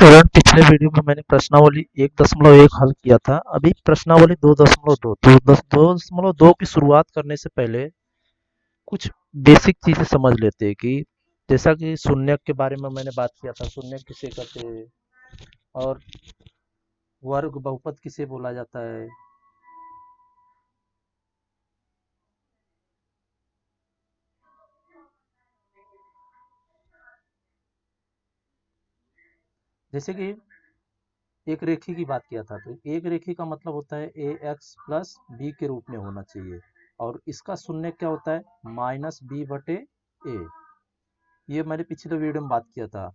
तुरंत पिछले वीडियो में मैंने प्रश्नावली 1.1 हल किया था। अभी प्रश्नावली 2.2 2.2 की शुरुआत करने से पहले कुछ बेसिक चीजें समझ लेते हैं कि जैसा कि शून्यक के बारे में मैंने बात किया था, शून्यक किसे कहते हैं और वर्ग बहुपद किसे बोला जाता है। जैसे कि एक रेखी की बात किया था, तो एक रेखी का मतलब होता है ए एक्स प्लस बी के रूप में होना चाहिए, और इसका शून्य क्या होता है माइनस बी बटे ए। ये मैंने पिछले वीडियो में बात किया था।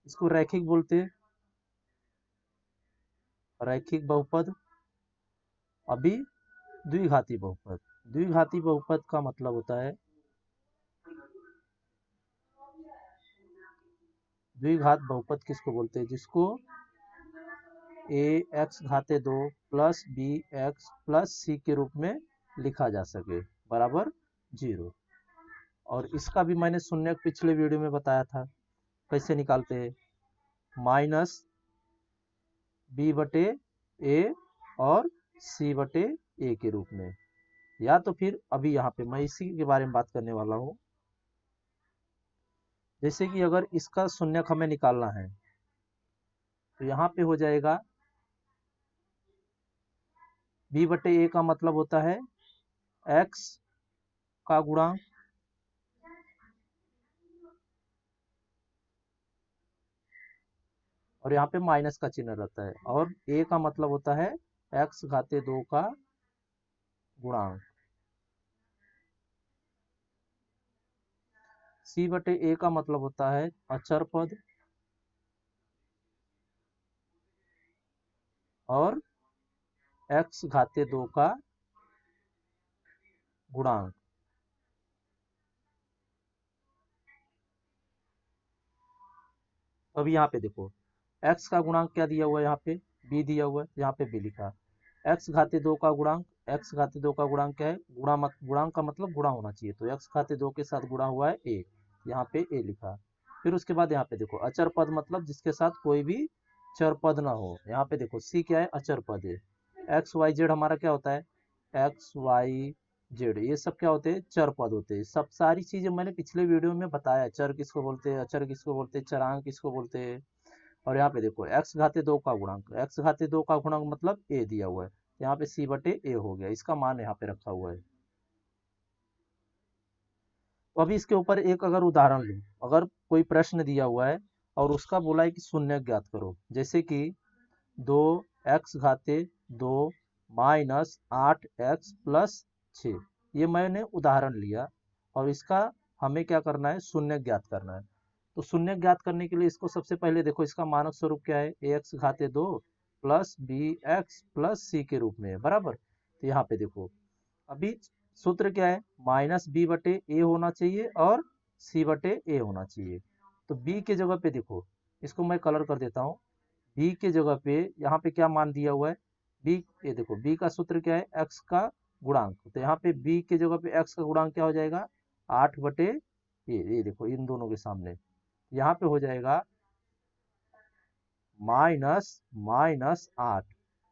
इसको रैखिक बोलते हैं, रैखिक बहुपद। अभी द्विघाती बहुपद, द्विघाती बहुपद का मतलब होता है, द्विघात बहुपद किसको बोलते हैं, जिसको ए एक्स घाते 2 plus B X plus C के रूप में लिखा जा सके बराबर 0। और इसका भी मैंने शून्य पिछले वीडियो में बताया था कैसे निकालते हैं, माइनस बी बटे ए और सी बटे ए के रूप में। या तो फिर अभी यहाँ पे मैं इसी के बारे में बात करने वाला हूँ। जैसे कि अगर इसका शून्यक हमें निकालना है तो यहाँ पे हो जाएगा b बटे ए का मतलब होता है x का गुणांक, और यहाँ पे माइनस का चिन्ह रहता है, और a का मतलब होता है x घाते 2 का गुणांक। c बटे a का मतलब होता है अचर पद, और x घाते 2 का गुणांक। अब यहाँ पे देखो x का गुणांक क्या दिया हुआ है, यहाँ पे b दिया हुआ है, यहाँ पे b लिखा। x घाते 2 का गुणांक, x घाते 2 का गुणांक क्या है, गुणांक का मतलब गुणा होना चाहिए, तो x घाते 2 के साथ गुणा हुआ है a, यहाँ पे a लिखा। फिर उसके बाद यहाँ पे देखो अचर पद मतलब जिसके साथ कोई भी चर पद ना हो। यहाँ पे देखो c क्या है, अचर पद है। एक्स वाई जेड हमारा क्या होता है, एक्स वाई जेड, ये सब क्या होते हैं, चर पद होते हैं। सब सारी चीजें मैंने पिछले वीडियो में बताया, चर किसको बोलते हैं, अचर किसको बोलते हैं, चरांक किसको बोलते हैं। और यहाँ पे देखो x घाते 2 का गुणांक, x घाते 2 का गुणांक मतलब a दिया हुआ है, यहाँ पे c बटे a हो गया, इसका मान यहाँ पे रखा हुआ है। तो अभी इसके ऊपर एक अगर उदाहरण लूं, अगर कोई प्रश्न दिया हुआ है और उसका बोला है कि शून्य ज्ञात करो, जैसे कि 2x घाते 2 माइनस 8x प्लस 6, ये मैंने उदाहरण लिया, और इसका हमें क्या करना है, शून्य ज्ञात करना है। तो शून्य ज्ञात करने के लिए इसको सबसे पहले देखो इसका मानक स्वरूप क्या है, एक्स घाते 2 plus B X plus C के रूप में है बराबर। तो यहाँ पे देखो अभी सूत्र क्या है, माइनस बी बटे ए होना चाहिए और सी बटे ए होना चाहिए। तो बी के जगह पे देखो, इसको मैं कलर कर देता हूँ। बी के जगह पे यहाँ पे क्या मान दिया हुआ है, बी, ये देखो बी का सूत्र क्या है, एक्स का गुणांक। तो यहाँ पे बी के जगह पे एक्स का गुणांक क्या हो जाएगा, 8 बटे ये देखो इन दोनों के सामने यहाँ पे हो जाएगा माइनस माइनस 8।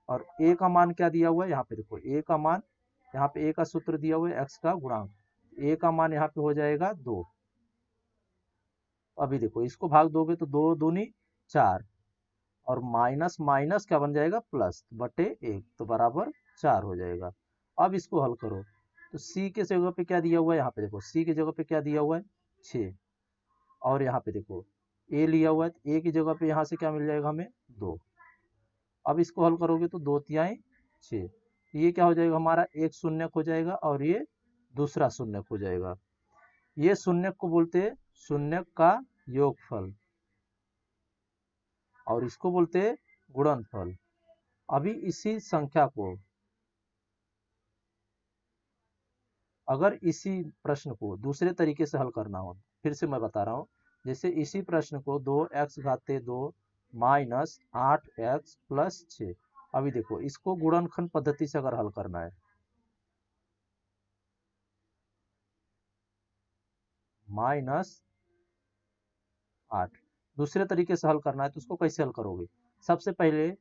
और ए का मान क्या दिया हुआ है, यहाँ पे देखो ए का मान, यहाँ पे ए का सूत्र दिया हुआ है एक्स का गुणांक, ए का मान यहाँ पे हो जाएगा 2। अभी देखो इसको भाग दोगे तो 2 दूनी 4, और माइनस माइनस क्या बन जाएगा, प्लस बटे 1, तो बराबर 4 हो जाएगा। अब इसको हल करो तो c के जगह पे क्या दिया हुआ है, यहाँ पे देखो c की जगह पे क्या दिया हुआ है 6, और यहाँ पे देखो a लिया हुआ है, तो a की जगह पे यहाँ से क्या मिल जाएगा हमें 2। अब इसको हल करोगे तो 2 तिहाई 6, ये क्या हो जाएगा हमारा, एक शून्य हो जाएगा और ये दूसरा शून्य हो जाएगा। ये शून्य को बोलते हैं शून्य का योगफल, और इसको बोलते हैं गुणनफल। अभी इसी संख्या को, अगर इसी प्रश्न को दूसरे तरीके से हल करना हो, फिर से मैं बता रहा हूँ, जैसे इसी प्रश्न को 2x घाते 2 माइनस 8x प्लस 6, अभी देखो इसको गुणनखंड पद्धति से अगर हल करना है, माइनस 8। दूसरे तरीके से हल करना है तो उसको कैसे हल करोगे? सबसे पहले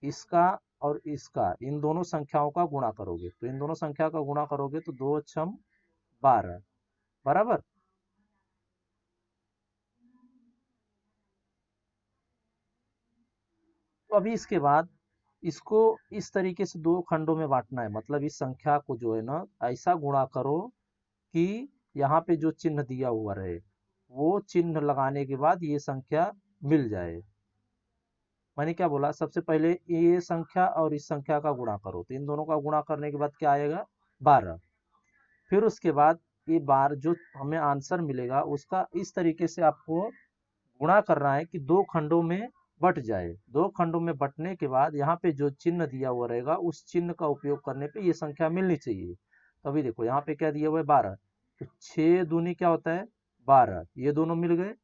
इसका और इसका, इन दोनों संख्याओं का गुणा करोगे, तो इन दोनों संख्या का गुणा करोगे तो 2 छम 12 बराबर। तो अभी इसके बाद इसको इस तरीके से दो खंडों में बांटना है, मतलब इस संख्या को जो है ना ऐसा गुणा करो कि यहाँ पे जो चिन्ह दिया हुआ रहे, वो चिन्ह लगाने के बाद ये संख्या मिल जाए। मैंने क्या बोला, सबसे पहले ये संख्या और इस संख्या का गुणा करो, तो इन दोनों का गुणा करने के बाद क्या आएगा? 12। फिर उसके बाद ये बार जो हमें आंसर मिलेगा उसका इस तरीके से आपको गुणा करना है कि दो खंडों में बट जाए। दो खंडों में बटने के बाद यहाँ पे जो चिन्ह दिया हुआ रहेगा उस चिन्ह का उपयोग करने पे ये संख्या मिलनी चाहिए। तो अभी देखो यहाँ पे क्या दिया हुआ है? 12। तो 6 दूनी क्या होता है? 12, ये दोनों मिल गए।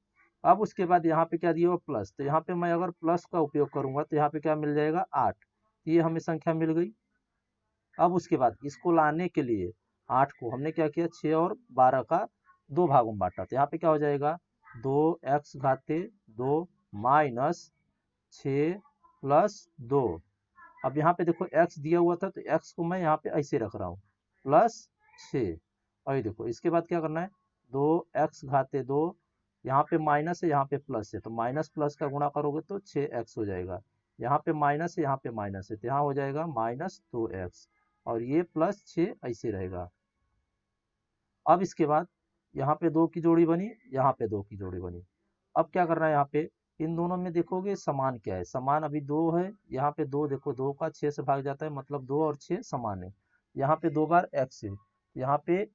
अब उसके बाद यहाँ पे क्या दिया हुआ? प्लस, तो यहाँ पे मैं अगर प्लस का उपयोग करूंगा तो यहाँ पे क्या मिल जाएगा? 8। ये हमें संख्या मिल गई। अब उसके बाद इसको लाने के लिए 8 को हमने क्या किया? 6 और 12 का दो भागों में बांटा, तो यहाँ पे क्या हो जाएगा? 2x घाते 2 minus 6 plus 2। अब यहाँ पे देखो x दिया हुआ था तो x को मैं यहाँ पे ऐसे रख रहा हूँ प्लस 6। और ये देखो इसके बाद क्या करना है? 2x घाते 2, यहाँ पे माइनस है यहाँ पे प्लस है, तो माइनस प्लस का गुणा करोगे तो 6x हो जाएगा। यहाँ पे माइनस है यहाँ पे माइनस है, तो यहाँ हो जाएगा -2x, और ये प्लस 6 ऐसे रहेगा। अब इसके बाद यहाँ पे 2 की जोड़ी बनी, यहाँ पे 2 की जोड़ी बनी। अब क्या करना है? यहाँ पे इन दोनों में देखोगे समान क्या है? समान अभी 2 है, यहाँ पे 2 देखो 2 का 6 से भाग जाता है, मतलब 2 और 6 समान है। यहाँ पे 2 बार x है, यहाँ पे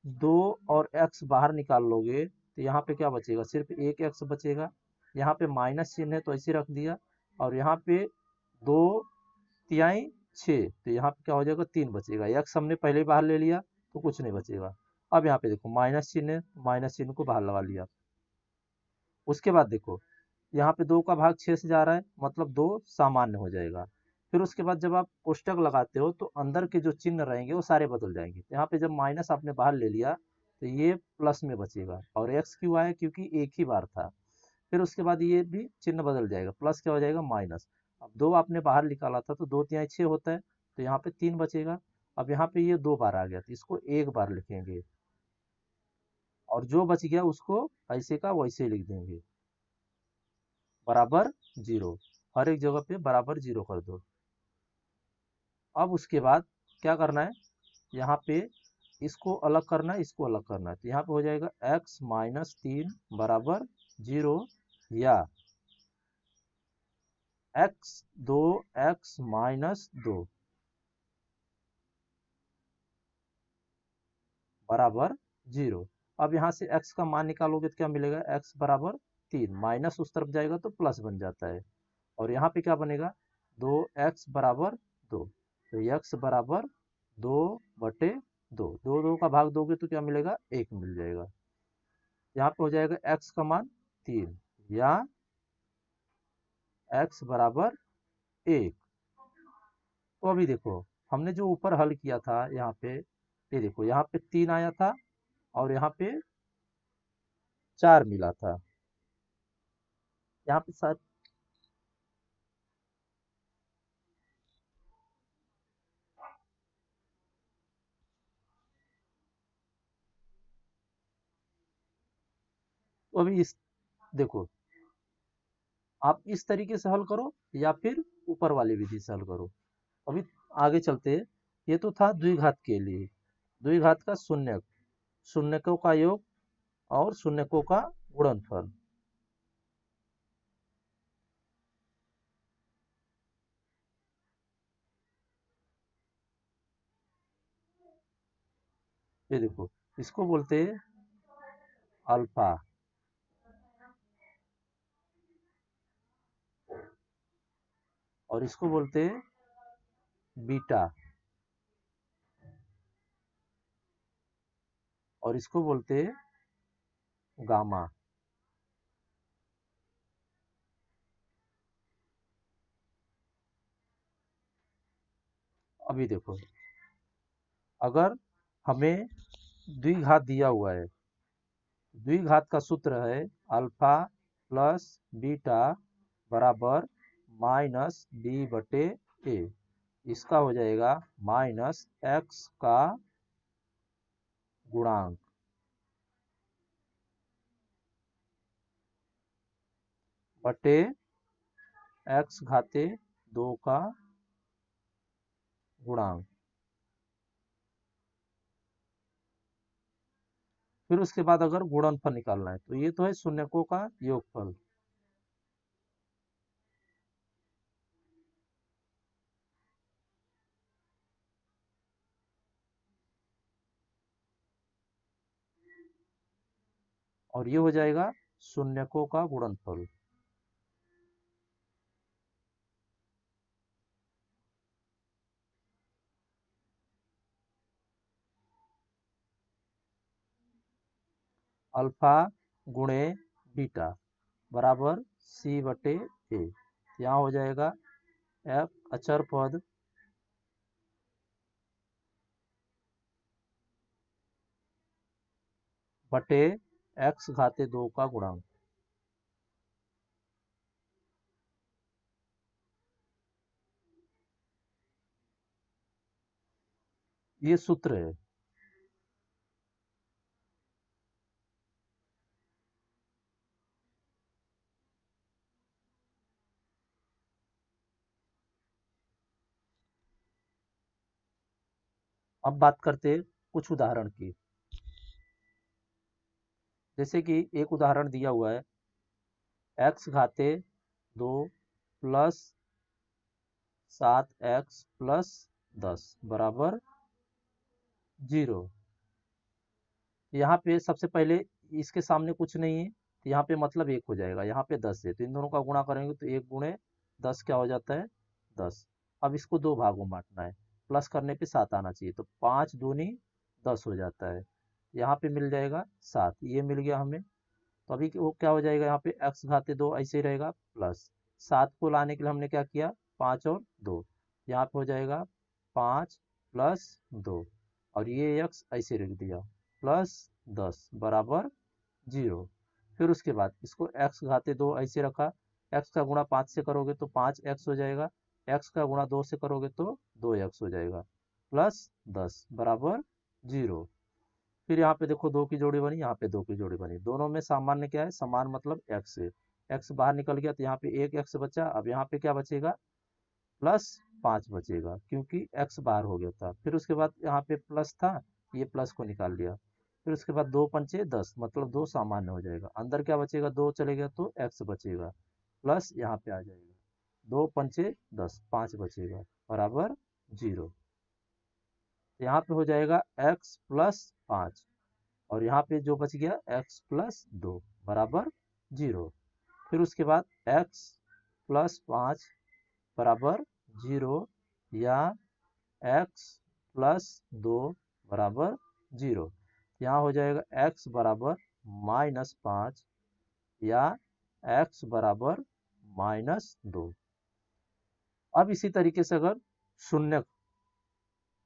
2 और x बाहर निकाल लोगे तो यहाँ पे क्या बचेगा? सिर्फ एक x बचेगा। यहाँ पे माइनस चिन्ह है तो ऐसे रख दिया, और यहाँ पे 2 तिहाई 6, तो यहाँ पे क्या हो जाएगा? 3 बचेगा। x हमने पहले ही बाहर ले लिया तो कुछ नहीं बचेगा। अब यहाँ पे देखो माइनस चिन्ह है, माइनस चिन्ह को बाहर लगा लिया। उसके बाद देखो यहाँ पे 2 का भाग 6 से जा रहा है, मतलब 2 सामान्य हो जाएगा। फिर उसके बाद जब आप कोष्टक लगाते हो तो अंदर के जो चिन्ह रहेंगे वो सारे बदल जाएंगे। तो यहाँ पे जब माइनस आपने बाहर ले लिया तो ये प्लस में बचेगा, और एक्स क्यों आया? क्योंकि एक ही बार था। फिर उसके बाद ये भी चिन्ह बदल जाएगा, प्लस क्या हो जाएगा? माइनस। अब 2 आपने बाहर निकाला था तो 2 तिहाई 6 होता है, तो यहाँ पे 3 बचेगा। अब यहाँ पे ये 2 बार आ गया तो इसको एक बार लिखेंगे, और जो बच गया उसको ऐसे का वैसे लिख देंगे, बराबर 0। हर एक जगह पे बराबर 0 कर दो। अब उसके बाद क्या करना है? यहाँ पे इसको अलग करना है, इसको अलग करना है, तो यहाँ पे हो जाएगा x माइनस 3 बराबर 0, या x 2 x माइनस 2 बराबर 0। अब यहाँ से x का मान निकालोगे तो क्या मिलेगा? x बराबर 3, माइनस उस तरफ जाएगा तो प्लस बन जाता है, और यहाँ पे क्या बनेगा? 2x बराबर 2, तो x बराबर 2/2। 2 का भाग दोगे तो क्या मिलेगा? 1 मिल जाएगा। यहाँ पे हो जाएगा x का मान 3, या x बराबर 1। तो अभी देखो हमने जो ऊपर हल किया था यहाँ पे, ये देखो यहाँ पे 3 आया था और यहाँ पे 4 मिला था। यहाँ पे शायद, तो अभी इस देखो आप इस तरीके से हल करो या फिर ऊपर वाली विधि से हल करो। अभी आगे चलते हैं। ये तो था द्विघात के लिए, द्विघात का शून्यक, शून्यकों का योग और शून्यकों का गुणनफल। ये देखो इसको बोलते हैं अल्फा, और इसको बोलते हैं बीटा, और इसको बोलते हैं गामा। अभी देखो अगर हमें द्विघात दिया हुआ है, द्विघात का सूत्र है अल्फा प्लस बीटा बराबर माइनस बी बटे ए। इसका हो जाएगा माइनस एक्स का गुणांक बटे एक्स घाते 2 का गुणांक। फिर उसके बाद अगर गुणनफल निकालना है तो ये तो है शून्यकों का योगफल। और ये हो जाएगा शून्यकों का गुणनफल। अल्फा गुणे बीटा बराबर सी बटे ए। यहाँ हो जाएगा एफ अचर पद बटे एक्स घाते 2 का गुणांक। ये सूत्र है। अब बात करते हैं कुछ उदाहरण की। जैसे कि एक उदाहरण दिया हुआ है एक्स घाते 2 प्लस 7x प्लस 10 बराबर 0। यहाँ पे सबसे पहले इसके सामने कुछ नहीं है तो यहाँ पे मतलब 1 हो जाएगा। यहाँ पे 10 है तो इन दोनों का गुणा करेंगे तो 1 गुणे 10 क्या हो जाता है 10। अब इसको 2 भागों में बांटना है, प्लस करने पे 7 आना चाहिए तो 5 दूनी 10 हो जाता है। यहाँ पे मिल जाएगा 7, ये मिल गया हमें। तो अभी वो क्या हो जाएगा, यहाँ पे एक्स घाते 2 ऐसे ही रहेगा प्लस 7 को लाने के लिए हमने क्या किया 5 और 2, यहाँ पे हो जाएगा 5 प्लस 2 और ये एक्स ऐसे रख दिया प्लस 10 बराबर 0। फिर उसके बाद इसको एक्स घाते 2 ऐसे रखा, एक्स का गुणा 5 से करोगे तो 5x हो जाएगा, एक्स का गुणा 2 से करोगे तो 2x हो जाएगा प्लस 10 बराबर 0। फिर यहाँ पे देखो 2 की जोड़ी बनी, यहाँ पे 2 की जोड़ी बनी, दोनों में सामान्य क्या है समान मतलब x है। x बाहर निकल गया तो यहाँ पे एक x बचा। अब यहाँ पे क्या बचेगा प्लस 5 बचेगा क्योंकि x बाहर हो गया था। फिर उसके बाद यहाँ पे प्लस था, ये प्लस को निकाल लिया। फिर उसके बाद 2 पंचे 10 मतलब 2 सामान्य हो जाएगा, अंदर क्या बचेगा 2 चले गया तो x बचेगा प्लस यहाँ पे आ जाएगा 2 पंचे 10 5 बचेगा बराबर 0। यहाँ पे हो जाएगा x प्लस 5 और यहाँ पे जो बच गया x प्लस 2 बराबर 0। फिर उसके बाद x प्लस 5 बराबर 0 या x प्लस 2 बराबर 0। यहाँ हो जाएगा x बराबर -5 या x बराबर -2। अब इसी तरीके से अगर शून्य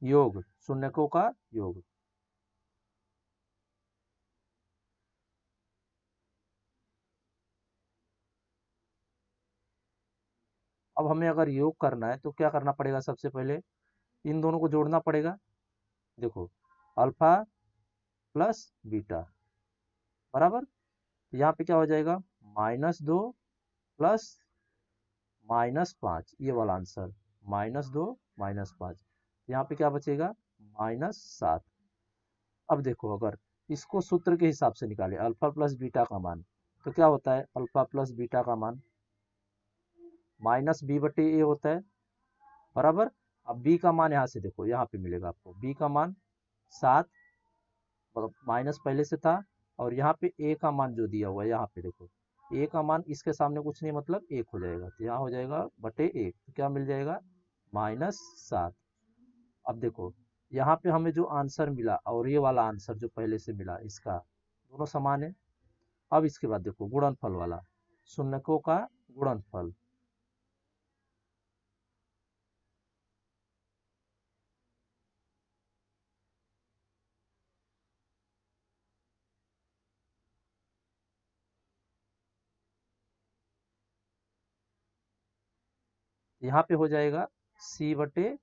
योग शून्यकों का योग, अब हमें अगर योग करना है तो क्या करना पड़ेगा, सबसे पहले इन दोनों को जोड़ना पड़ेगा। देखो अल्फा प्लस बीटा बराबर, यहाँ पे क्या हो जाएगा -2 प्लस -5, ये वाला आंसर -2 -5। यहाँ पे क्या बचेगा -7। अब देखो अगर इसको सूत्र के हिसाब से निकाले अल्फा प्लस बीटा का मान, तो क्या होता है अल्फा प्लस बीटा का मान -b/a होता है बराबर। अब b का मान यहाँ से देखो, यहाँ पे मिलेगा आपको b का मान 7 मतलब माइनस पहले से था, और यहाँ पे a का मान जो दिया हुआ है यहाँ पे देखो a का मान इसके सामने कुछ नहीं मतलब 1 हो जाएगा, तो यहाँ हो जाएगा बटे 1, तो क्या मिल जाएगा -7। अब देखो यहाँ पे हमें जो आंसर मिला और ये वाला आंसर जो पहले से मिला इसका दोनों समान है। अब इसके बाद देखो गुणनफल वाला, शून्यकों का गुणनफल, यहाँ पे हो जाएगा C/A,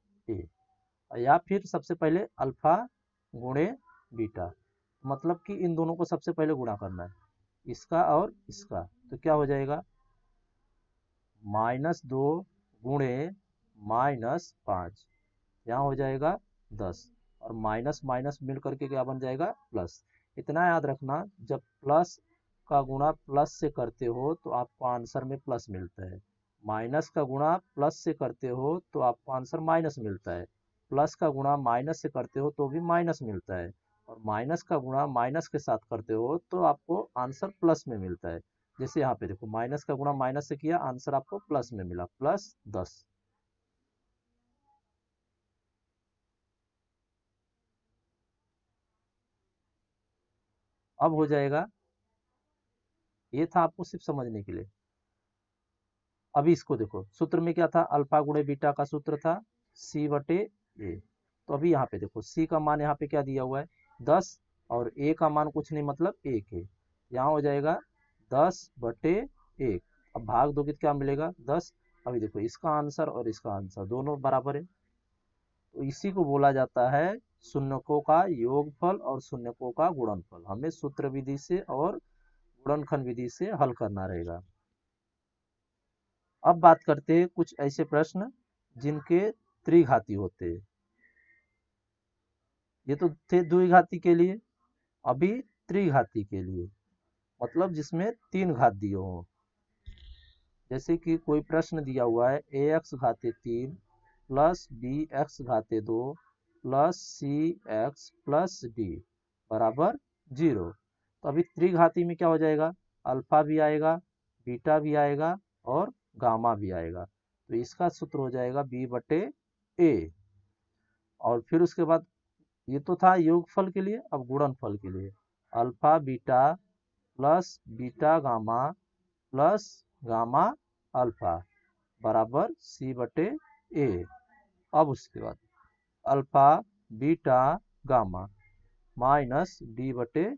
या फिर सबसे पहले अल्फा गुणे बीटा, मतलब कि इन दोनों को सबसे पहले गुणा करना है, इसका और इसका। तो क्या हो जाएगा, -2 गुणे -5, यहाँ हो जाएगा 10, और माइनस माइनस मिल करके क्या बन जाएगा, प्लस। इतना याद रखना, जब प्लस का गुणा प्लस से करते हो तो आपको आंसर में प्लस मिलता है, माइनस का गुणा प्लस से करते हो तो आपको आंसर माइनस मिलता है, प्लस का गुणा माइनस से करते हो तो भी माइनस मिलता है, और माइनस का गुणा माइनस के साथ करते हो तो आपको आंसर प्लस में मिलता है। जैसे यहाँ पे देखो, माइनस का गुणा माइनस से किया, आंसर आपको प्लस में मिला, +10। अब हो जाएगा, ये था आपको सिर्फ समझने के लिए। अभी इसको देखो, सूत्र में क्या था, अल्फा गुणे बीटा का सूत्र था C/A। तो अभी यहाँ पे देखो, C का मान यहाँ पे क्या दिया हुआ है, 10, और A का मान कुछ नहीं, मतलब 1 है। यहाँ हो जाएगा 10/1। अब भाग दोगे तो क्या मिलेगा, 10। अभी देखो, इसका आंसर और इसका आंसर दोनों बराबर है, तो इसी को बोला जाता है शून्यकों का योगफल और शून्यकों का गुणनफल। हमें सूत्र विधि से और गुणनखंड विधि से हल करना रहेगा। अब बात करते हैं कुछ ऐसे प्रश्न जिनके त्रिघाती होते हैं। ये तो थे द्विघाती के लिए, अभी त्रिघाती के लिए, मतलब जिसमें 3 घात दिए हो। जैसे कि कोई प्रश्न दिया हुआ है ax/3 plus bx/2 plus cx+d बराबर 0। तो अभी त्रिघाती में क्या हो जाएगा, अल्फा भी आएगा, बीटा भी आएगा, और गामा भी आएगा। तो इसका सूत्र हो जाएगा B/A। और फिर उसके बाद, ये तो था योगफल के लिए, अब गुणनफल के लिए, alpha beta plus beta gamma plus gamma alpha बराबर C/A। अब उसके बाद alpha beta gamma minus D/A,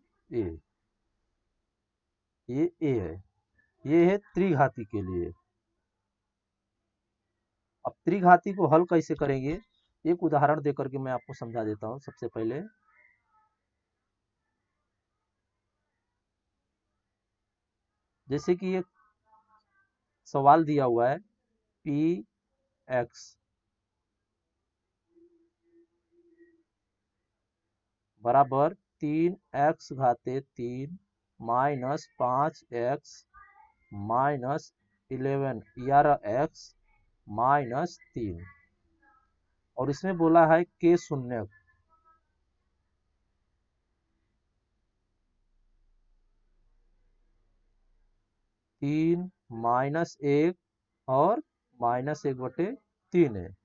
ये A है, ये है त्रिघाती के लिए। अब त्रिघाती को हल कैसे करेंगे, एक उदाहरण देकर के मैं आपको समझा देता हूँ। सबसे पहले जैसे कि एक सवाल दिया हुआ है, Px बराबर 3x/3 minus 5x minus 11x minus 3, और इसमें बोला है के शून्य। 3 -1 और -1/3 है।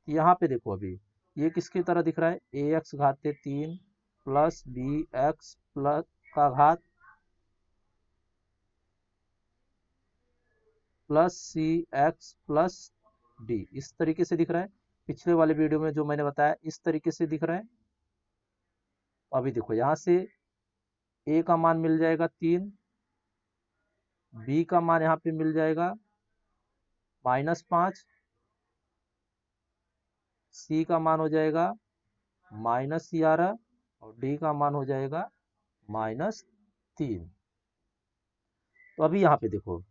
यहाँ पे देखो, अभी ये किसकी तरह दिख रहा है, ax/3 प्लस bx प्लस का घात प्लस cx+d, इस तरीके से दिख रहा है। पिछले वाले वीडियो में जो मैंने बताया, इस तरीके से दिख रहा है। अभी देखो, यहाँ से a का मान मिल जाएगा 3, b का मान यहाँ पे मिल जाएगा -5, c का मान हो जाएगा -11, और d का मान हो जाएगा -3। तो अभी यहाँ पे देखो,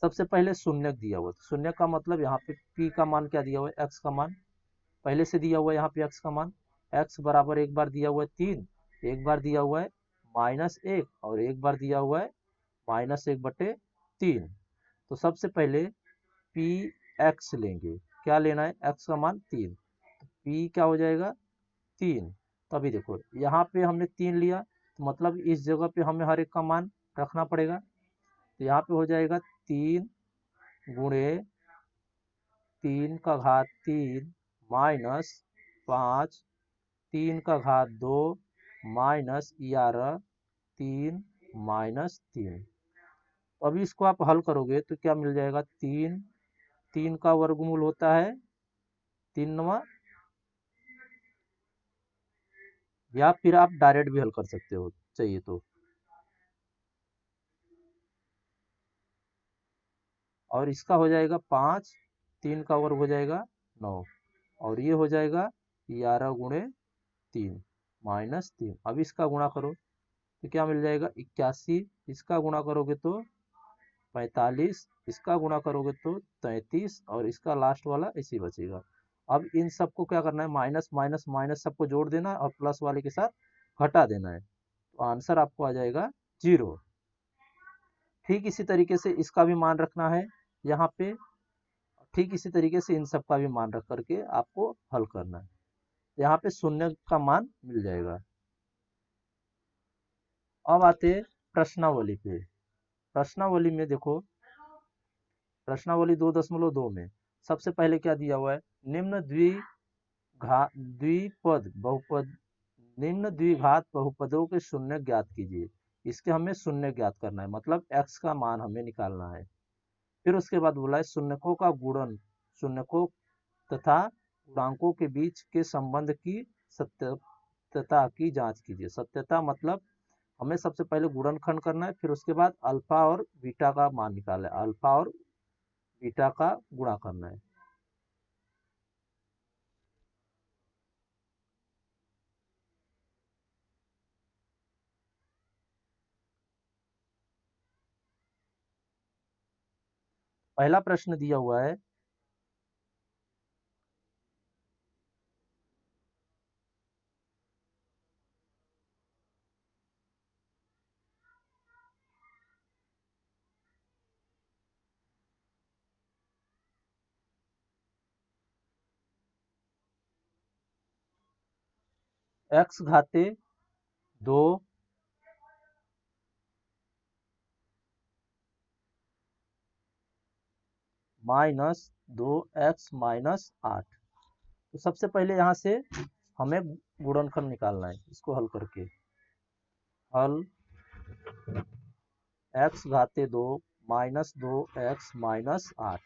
सबसे पहले शून्यक दिया हुआ, तो शून्यक का मतलब यहाँ पे p का मान क्या दिया हुआ है, x का मान पहले से दिया हुआ है। यहाँ पे x का मान, x बराबर एक बार दिया हुआ है 3, एक बार दिया हुआ है -1, और एक बार दिया हुआ है -1/3। तो सबसे पहले px लेंगे, क्या लेना है, x का मान 3, तो p क्या हो जाएगा 3। तो अभी देखो, यहाँ पे हमने 3 लिया, तो मतलब इस जगह पे हमें हर एक का मान रखना पड़ेगा। तो यहाँ पे हो जाएगा 3 गुणे 3 माइनस 5 3 माइनस 11 3 तो अभी इसको आप हल करोगे तो क्या मिल जाएगा, 3 का वर्गमूल होता है 3वां, या फिर आप डायरेक्ट भी हल कर सकते हो चाहिए तो। और इसका हो जाएगा 5, 3 का वर्ग हो जाएगा 9, और ये हो जाएगा 11 गुणे 3 माइनस 3। अब इसका गुणा करो तो क्या मिल जाएगा 81, इसका गुणा करोगे तो 45, इसका गुणा करोगे तो 33, और इसका लास्ट वाला ऐसे ही बचेगा। अब इन सबको क्या करना है, माइनस माइनस माइनस सबको जोड़ देना है और प्लस वाले के साथ घटा देना है, तो आंसर आपको आ जाएगा 0। ठीक इसी तरीके से इसका भी मान रखना है यहाँ पे, ठीक इसी तरीके से इन सब का भी मान रख करके आपको हल करना है। यहाँ पे शून्य का मान मिल जाएगा। अब आते प्रश्नावली पे। प्रश्नावली में देखो, प्रश्नावली 2.2 में सबसे पहले क्या दिया हुआ है, निम्न द्विपद बहुपद, निम्न द्विघात बहुपदों के शून्य ज्ञात कीजिए। इसके हमें शून्य ज्ञात करना है, मतलब x का मान हमें निकालना है। फिर उसके बाद बोला है शून्यकों का गुणन, शून्यकों तथा गुणांकों के बीच के संबंध की सत्यता की जांच कीजिए। सत्यता मतलब हमें सबसे पहले गुणनखंड करना है, फिर उसके बाद अल्फा और बीटा का मान निकालना है, अल्फा और बीटा का गुणा करना है। पहला प्रश्न दिया हुआ है, x घाते 2 माइनस 2x माइनस 8। तो सबसे पहले यहाँ से हमें गुणनखंड निकालना है, इसको हल करके हल x घाते 2 माइनस 2x माइनस 8,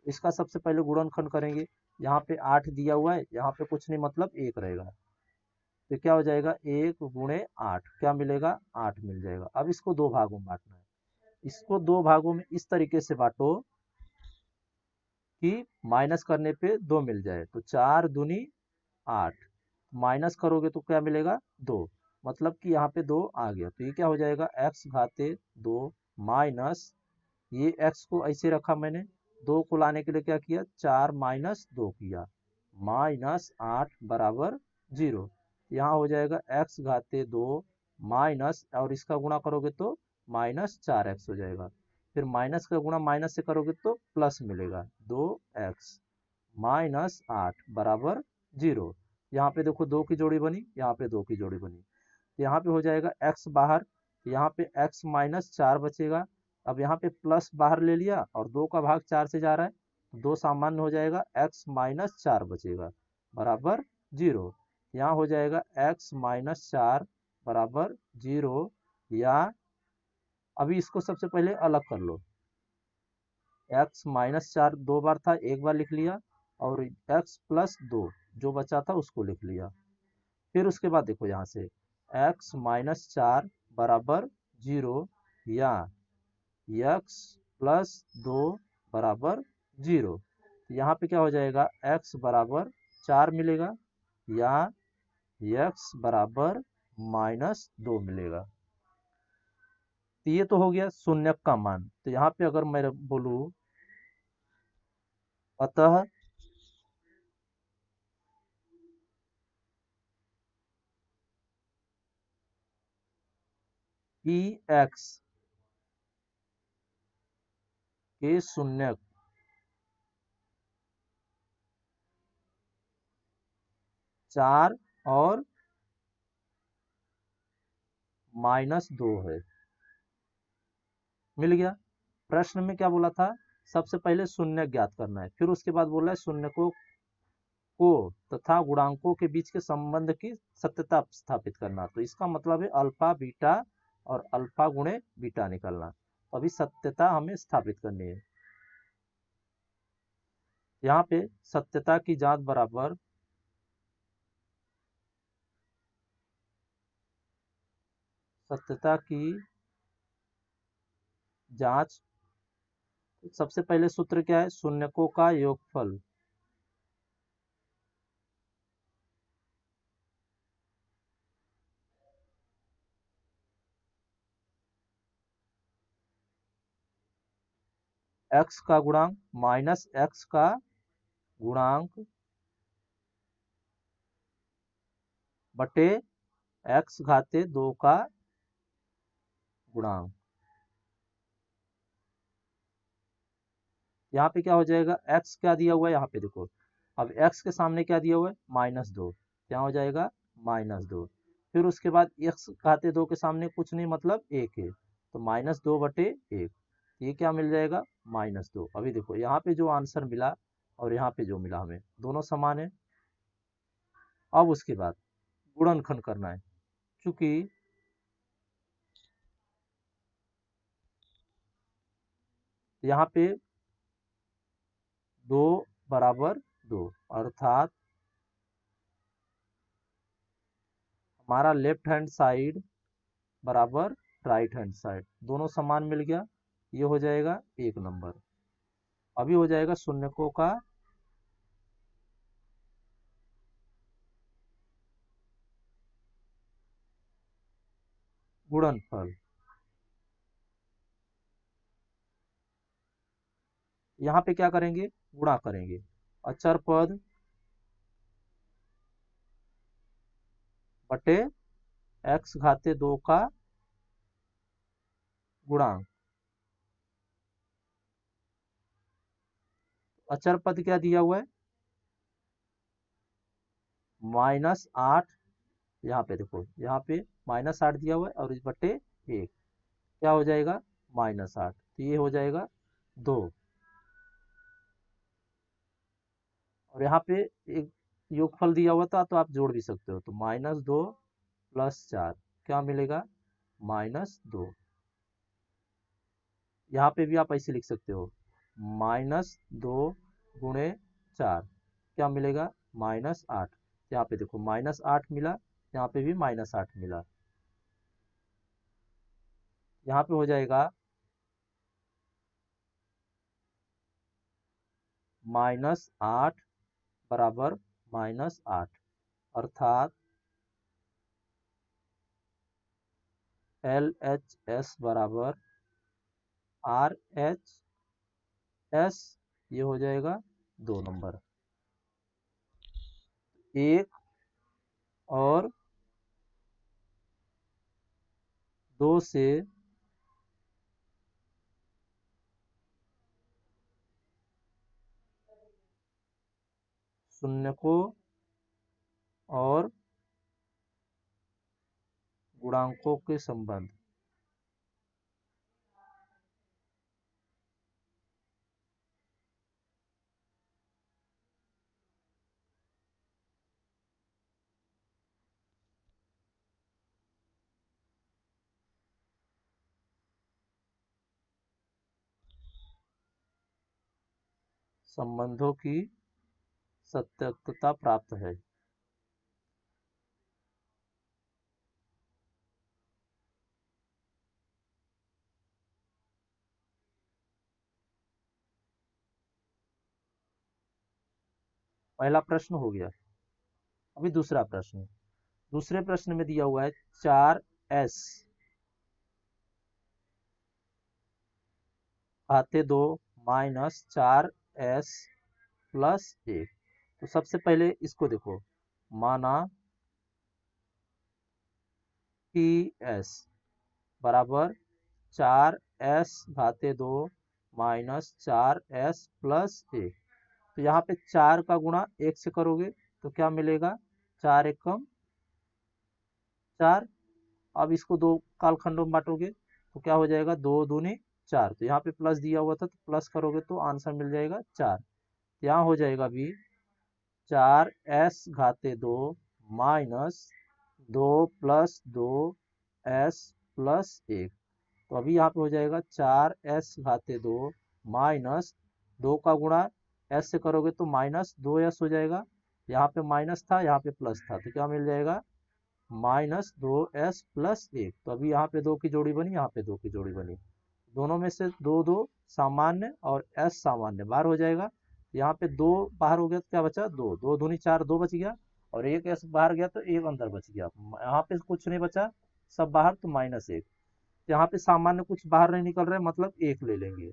इसका सबसे पहले गुणनखंड करेंगे। यहाँ पे 8 दिया हुआ है, यहाँ पे कुछ नहीं मतलब 1 रहेगा, तो क्या हो जाएगा 1 गुणे 8, क्या मिलेगा 8 मिल जाएगा। अब इसको दो भागों में बांटना है, इसको दो भागों में इस तरीके से बांटो कि माइनस करने पे 2 मिल जाए, तो 4 दूनी 8, माइनस करोगे तो क्या मिलेगा 2, मतलब कि यहाँ पे 2 आ गया, तो ये क्या हो जाएगा x घाते 2 माइनस, ये x को ऐसे रखा मैंने, 2 को लाने के लिए क्या किया 4 माइनस 2 किया, माइनस 8 बराबर 0। यहाँ हो जाएगा x घाते 2 माइनस, और इसका गुणा करोगे तो माइनस 4x हो जाएगा, फिर माइनस का गुणा माइनस से करोगे तो प्लस मिलेगा 2x माइनस 8 बराबर 0। यहाँ पे देखो 2 की जोड़ी बनी, यहाँ पे 2 की जोड़ी बनी, तो यहाँ पे हो जाएगा x बाहर, यहाँ पे x माइनस 4 बचेगा। अब यहाँ पे प्लस बाहर ले लिया और 2 का भाग 4 से जा रहा है, तो 2 सामान्य हो जाएगा, x माइनस 4 बचेगा बराबर 0। यहाँ हो जाएगा x माइनस 4 बराबर 0, या अभी इसको सबसे पहले अलग कर लो, x माइनस 4 दो बार था, एक बार लिख लिया, और x प्लस 2 जो बचा था उसको लिख लिया। फिर उसके बाद देखो यहाँ से x माइनस 4 बराबर 0, या x प्लस 2 बराबर 0, यहाँ पे क्या हो जाएगा x बराबर 4 मिलेगा, या x बराबर माइनस 2 मिलेगा। तो ये तो हो गया शून्य का मान। तो यहाँ पे अगर मैं बोलूँ, अतः x के शून्य 4 और माइनस 2 है, मिल गया। प्रश्न में क्या बोला था, सबसे पहले शून्य ज्ञात करना है, फिर उसके बाद बोला है शून्य को तथा गुणांकों के बीच के संबंध की सत्यता स्थापित करना। तो इसका मतलब है अल्फा बीटा और अल्फा गुणे बीटा निकालना, तो अभी सत्यता हमें स्थापित करनी है। यहाँ पे सत्यता की जांच बराबर सत्यता की जांच तो सबसे पहले सूत्र क्या है, शून्यकों का योगफल। एक्स का गुणांक माइनस एक्स का गुणांक बटे एक्स घाते 2 का गुणांक। यहाँ पे क्या हो जाएगा, x क्या दिया हुआ है यहाँ पे देखो, अब x के सामने क्या दिया हुआ है, -2, क्या हो जाएगा, -2। फिर उसके बाद x घाते 2 के सामने कुछ नहीं मतलब 1 है, तो -2/1, ये क्या मिल जाएगा, -2। अभी देखो यहाँ पे जो आंसर मिला और यहाँ पे जो मिला हमें दोनों समान है। अब उसके बाद गुणनखंड करना है, क्योंकि यहाँ पे 2 बराबर 2, अर्थात हमारा लेफ्ट हैंड साइड बराबर राइट हैंड साइड, दोनों समान मिल गया, ये हो जाएगा 1 नंबर। अभी हो जाएगा शून्यकों का गुणनफल। यहाँ पे क्या करेंगे, गुणा करेंगे, अचर पद बटे एक्स घाते 2 का गुणांक। अचर पद क्या दिया हुआ है, -8, यहाँ पे देखो यहाँ पे -8 दिया हुआ है और इस बटे 1, क्या हो जाएगा, -8, तो ये हो जाएगा 2। और यहाँ पे एक योगफल दिया हुआ था तो आप जोड़ भी सकते हो, तो -2 + 4 क्या मिलेगा, -2। यहाँ पे भी आप ऐसे लिख सकते हो, -2 गुणे 4 क्या मिलेगा, -8। यहाँ पे देखो -8 मिला, यहाँ पे भी -8 मिला। यहाँ पे हो जाएगा -8 बराबर -8, अर्थात LHS बराबर RHS, ये हो जाएगा 2 नंबर। 1 और 2 से शून्यकों और गुणांकों के संबंध। संबंधों की सत्यता प्राप्त है। पहला प्रश्न हो गया। अभी दूसरा प्रश्न, दूसरे प्रश्न में दिया हुआ है 4s घाते 2 -4s + 1। तो सबसे पहले इसको देखो, माना कि s बराबर 4s घाते 2 -4s + 1। तो यहाँ पे 4 का गुणा 1 से करोगे तो क्या मिलेगा, 4 एकम 4। अब इसको 2 कालखंडों में बांटोगे तो क्या हो जाएगा, 2 दूनी 4। तो यहाँ पे प्लस दिया हुआ था तो प्लस करोगे तो आंसर मिल जाएगा 4। यहाँ हो जाएगा भी 4s घाते 2 -2 + 2s + 1। तो अभी यहाँ पे हो जाएगा 4s घाते 2 -2 का गुणा s से करोगे तो -2s हो जाएगा। यहाँ पे माइनस था, यहाँ पे प्लस था, तो क्या मिल जाएगा, -2s + 1। तो अभी यहाँ पे 2 की जोड़ी बनी, यहाँ पे 2 की जोड़ी बनी। दोनों में से दो दो सामान्य और एस सामान्य बाहर हो जाएगा। यहाँ पे दो बाहर हो गया तो क्या बचा, दो, दो दूनी चार, दो बच गया, और एक एस बाहर गया तो एक अंदर बच गया। यहाँ पे कुछ नहीं बचा, सब बाहर, तो -1। यहाँ पे सामान्य कुछ बाहर नहीं निकल रहा है, मतलब एक ले लेंगे,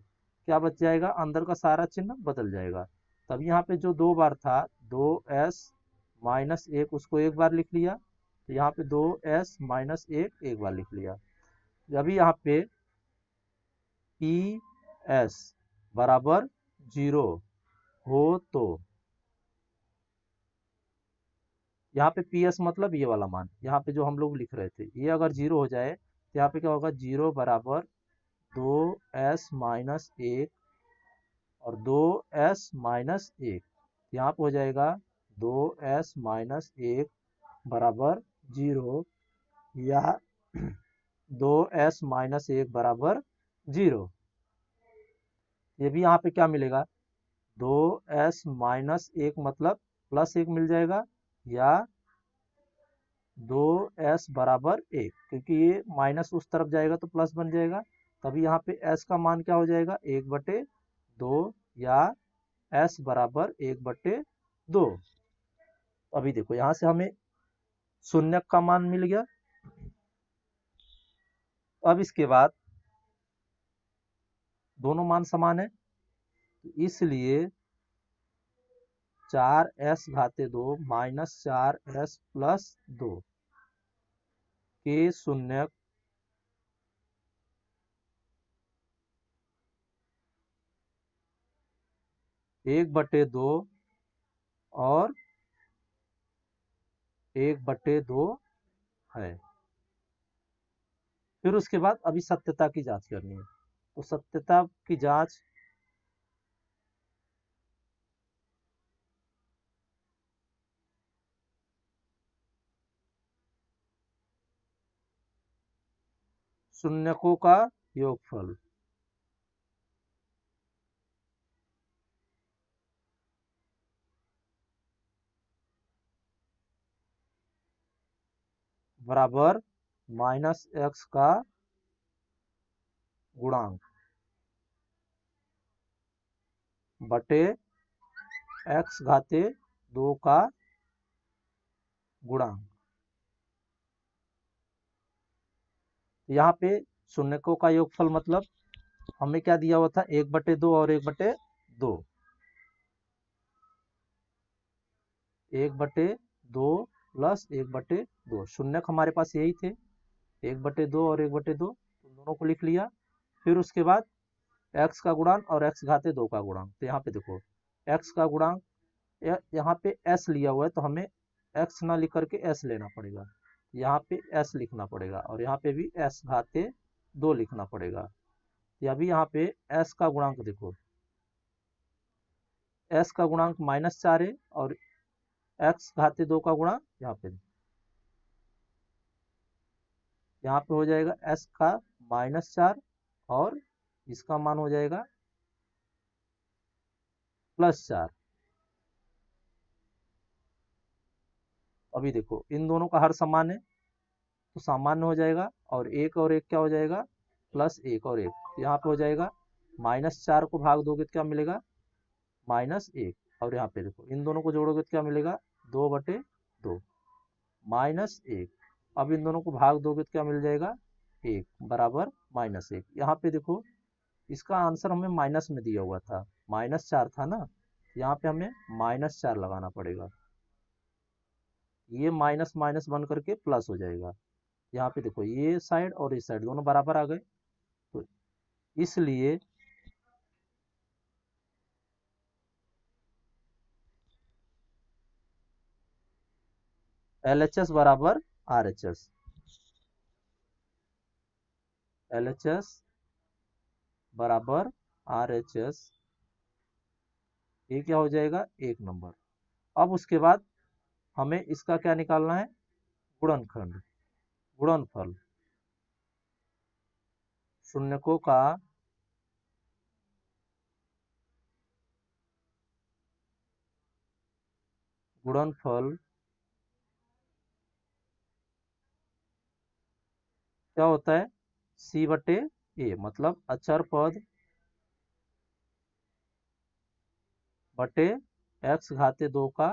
क्या बच जाएगा, अंदर का सारा चिन्ह बदल जाएगा। तब यहाँ पे जो दो बार था, 2s-1 उसको एक बार लिख लिया, तो यहाँ पे 2s-1 एक बार लिख लिया। अभी यहाँ पे पी एस बराबर 0 हो तो यहाँ पे पी एस मतलब ये वाला मान, यहाँ पे जो हम लोग लिख रहे थे, ये अगर 0 हो जाए तो यहाँ पे क्या होगा, 0 बराबर 2s-1 और 2s-1, यहाँ पे हो जाएगा 2s-1 बराबर 0, या 2s-1 बराबर 0। ये भी यहाँ पे क्या मिलेगा, 2s-1 मतलब +1 मिल जाएगा, या 2s बराबर 1, क्योंकि ये माइनस उस तरफ जाएगा तो प्लस बन जाएगा। तभी यहाँ पे s का मान क्या हो जाएगा, 1/2, या s बराबर 1/2। अभी देखो यहाँ से हमें शून्य का मान मिल गया। अब इसके बाद दोनों मान समान है, तो इसलिए 4s-2 -4s + 2 के शून्य 1/2 और 1/2 है। फिर उसके बाद अभी सत्यता की जांच करनी है, तो सत्यता की जांच शून्यकों का योगफल बराबर -x का गुणांक बटे x-2 का गुणांक। यहाँ पे शून्यकों का योगफल मतलब हमें क्या दिया हुआ था, 1/2 और 1/2, 1/2 प्लस 1/2, शून्यक हमारे पास यही थे, 1/2 और 1/2, तो दोनों को लिख लिया। फिर उसके बाद x का गुणांक और x-2 का गुणांक, तो यहाँ पे देखो x का गुणांक, यहाँ पे s लिया हुआ है तो हमें x ना लिख करके s लेना पड़ेगा, यहाँ पे s लिखना पड़ेगा, और यहाँ पे भी x-2 लिखना पड़ेगा। या अभी यहाँ पे s का गुणांक देखो, s का गुणांक -4 है, और x-2 का गुणांक यहाँ पे हो जाएगा s का -4, और इसका मान हो जाएगा +4। अभी देखो इन दोनों का हर समान है, तो सामान्य हो जाएगा, और एक और एक क्या हो जाएगा, +1 और 1, यहाँ पे हो जाएगा -4 को भाग दोगे तो क्या मिलेगा, -1, और यहाँ पे देखो इन दोनों को जोड़ोगे तो क्या मिलेगा, 2/2 -1। अब इन दोनों को भाग दोगे तो क्या मिल जाएगा, 1 बराबर -1। यहाँ पे देखो इसका आंसर हमें माइनस में दिया हुआ था, -4 था ना, यहाँ पे हमें -4 लगाना पड़ेगा, ये माइनस माइनस बन करके प्लस हो जाएगा। यहाँ पे देखो ये साइड और इस साइड दोनों बराबर आ गए, तो इसलिए LHS बराबर RHS, LHS बराबर RHS, ये क्या हो जाएगा, 1 नंबर। अब उसके बाद हमें इसका क्या निकालना है, गुणनखंड, गुणनफल, शून्यकों का गुणनफल क्या होता है, C/2 ए मतलब अचर पद बटे एक्स घाते 2 का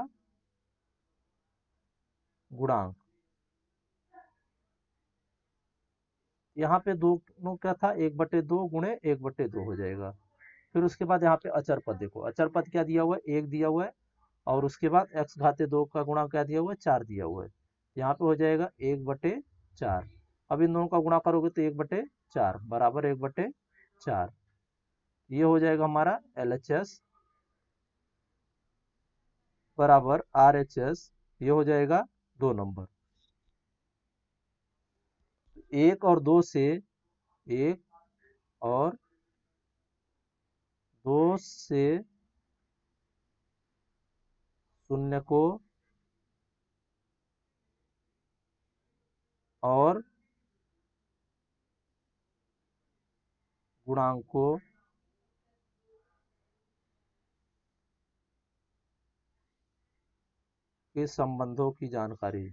गुणांक। यहाँ पे दोनों क्या था, 1/2 गुणे 1/2 हो जाएगा। फिर उसके बाद यहाँ पे अचर पद देखो, अचर पद क्या दिया हुआ है, 1 दिया हुआ है, और उसके बाद एक्स घाते 2 का गुणा क्या दिया हुआ है, 4 दिया हुआ है। यहाँ पे हो जाएगा 1/4। अब इन दोनों का गुणा करोगे तो 1/4 बराबर 1/4। ये हो जाएगा हमारा LHS बराबर RHS। ये हो जाएगा 2 नंबर। 1 और 2 से, 1 और 2 से शून्य को और गुणांक को के संबंधों की जानकारी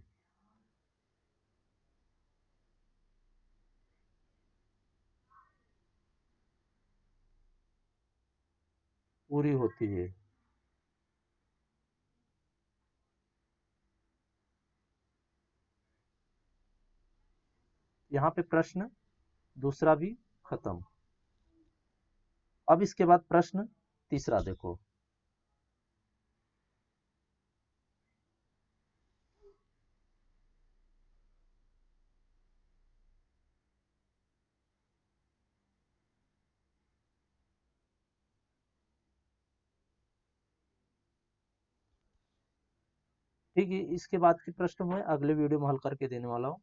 पूरी होती है। यहाँ पे प्रश्न दूसरा भी खत्म। अब इसके बाद प्रश्न तीसरा देखो। ठीक है, इसके बाद के प्रश्न मैं अगले वीडियो में हल करके देने वाला हूँ।